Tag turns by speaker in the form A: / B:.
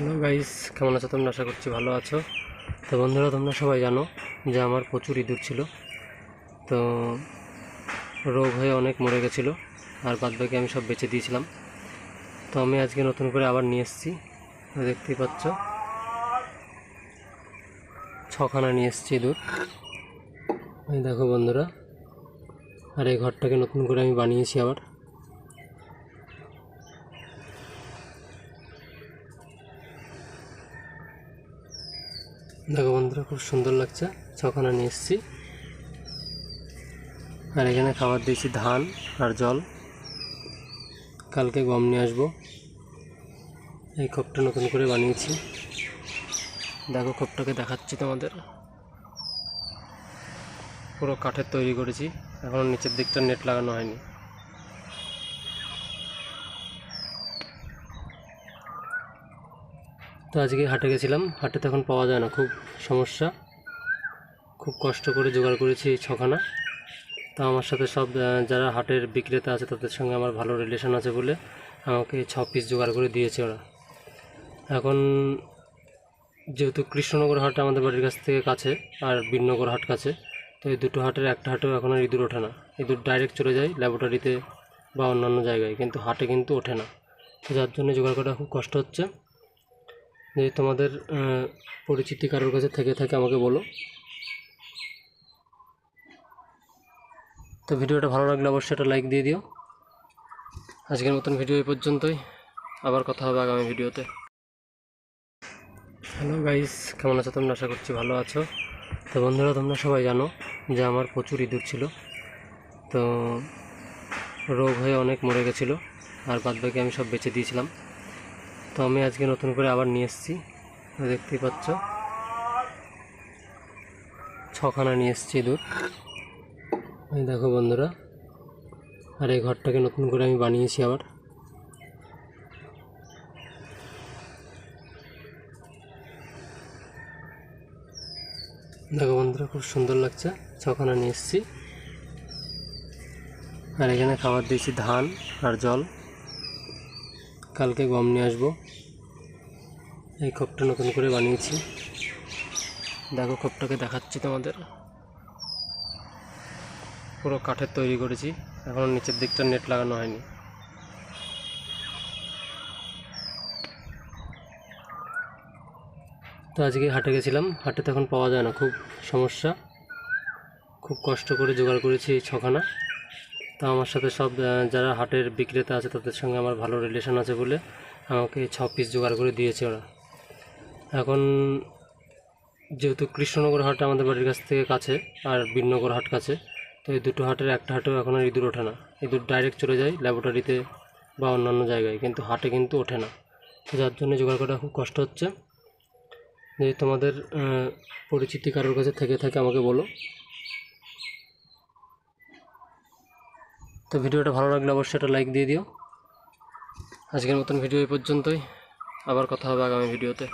A: Hello guys, কেমন আছো তোমরা? আশা করছি ভালো আছো। তো বন্ধুরা, তোমরা সবাই জানো যে আমার প্রচুর ইঁদুর ছিল। তো রোগ হয়ে অনেক মরে গেছিলো, আর বাদবাকি আমি সব বেচে দিয়েছিলাম। তো আমি আজকে নতুন করে আবার নিয়ে এসেছি। দেখতেই পাচ্ছ, 6খানা নিয়ে এসেছি ইঁদুর। এই দেখো বন্ধুরা, আর এই ঘরটাকে নতুন করে আমি বানিয়েছি আবার। দেখো বন্ধুরা, খুব সুন্দর লাগছে। 6খানা নিয়ে এসেছি, আর এখানে খাবার দিয়েছি ধান আর জল। কালকে গম নিয়ে আসবো। এই খোপটা নতুন করে বানিয়েছি। দেখো, খোপটাকে দেখাচ্ছি তোমাদের। পুরো কাঠের তৈরি করেছি, এখনও নিচের দিকটা নেট লাগানো হয়নি। তো আজকে হাটে গেছিলাম, হাটে তো এখন পাওয়া যায় না, খুব সমস্যা। খুব কষ্ট করে জোগাড় করেছি এই 6খানা। তো আমার সাথে সব যারা হাটের বিক্রেতা আছে তাদের সঙ্গে আমার ভালো রিলেশন আছে বলে আমাকে 6 পিস জোগাড় করে দিয়েছে ওরা। এখন যেহেতু কৃষ্ণনগর হাট আমাদের বাড়ির কাছ থেকে কাছে, আর বীরনগর হাট কাছে, তো এই দুটো হাটের একটা হাটেও এখন আর ইঁদুর ওঠে না। ইঁদুর ডাইরেক্ট চলে যায় ল্যাবরেটরিতে বা অন্যান্য জায়গায়, কিন্তু হাটে কিন্তু ওঠে না। তো যার জন্য জোগাড় করা খুব কষ্ট হচ্ছে। যদি তোমাদের পরিচিতি কারোর কাছে থেকে থাকে আমাকে বলো। তো ভিডিওটা ভালো লাগলে অবশ্যই একটা লাইক দিয়ে দিও। আজকের মতন ভিডিও এই পর্যন্তই, আবার কথা হবে আগামী ভিডিওতে। হ্যালো গাইস, কেমন আছো তোমরা? আশা করছি ভালো আছো। তো বন্ধুরা, তোমরা সবাই জানো যে আমার প্রচুর ইঁদুর ছিল। তো রোগ হয়ে অনেক মরে গেছিলো, আর বাদবাকি আমি সব বেচে দিয়েছিলাম। তো আমি আজকে নতুন করে আবার নিয়ে এসেছি। দেখতেই পাচ্ছ, 6খানা নিয়ে এসেছি ইঁদুর। এই দেখো বন্ধুরা, আর এই ঘরটাকে নতুন করে আমি বানিয়েছি আবার। দেখো বন্ধুরা, খুব সুন্দর লাগছে। 6খানা নিয়ে এসেছি, আর এখানে খাবার দিয়েছি ধান আর জল। কালকে গম নিয়ে আসবো। এই খোপটা নতুন করে বানিয়েছি। দেখো, খোপটাকে দেখাচ্ছি তোমাদের। পুরো কাঠের তৈরি করেছি, এখনও নিচের দিকটা নেট লাগানো হয়নি। তো আজকে হাটে গেছিলাম, হাটে তো এখন পাওয়া যায় না, খুব সমস্যা। খুব কষ্ট করে জোগাড় করেছি এই 6খানা। তো আমার সাথে সব যারা হাটের বিক্রেতা আছে তাদের সঙ্গে আমার ভালো রিলেশন আছে বলে আমাকে 6 পিস জোগাড় করে দিয়েছে ওরা। এখন যেহেতু কৃষ্ণনগর হাট আমাদের বাড়ির কাছ থেকে কাছে, আর বীরনগর হাট কাছে, তো এই দুটো হাটের একটা হাটেও এখন আর ইঁদুর ওঠে না। ইঁদুর ডাইরেক্ট চলে যায় ল্যাবরেটরিতে বা অন্যান্য জায়গায়, কিন্তু হাটে কিন্তু ওঠে না। তো যার জন্য জোগাড় করা খুব কষ্ট হচ্ছে। যদি তোমাদের পরিচিতি কারোর কাছে থেকে থাকে আমাকে বলো। তো ভিডিওটা ভালো লাগলে অবশ্যই একটা লাইক দিয়ে দিও। আজকের মতন ভিডিও এই পর্যন্তই, আবার কথা হবে আগামী ভিডিওতে।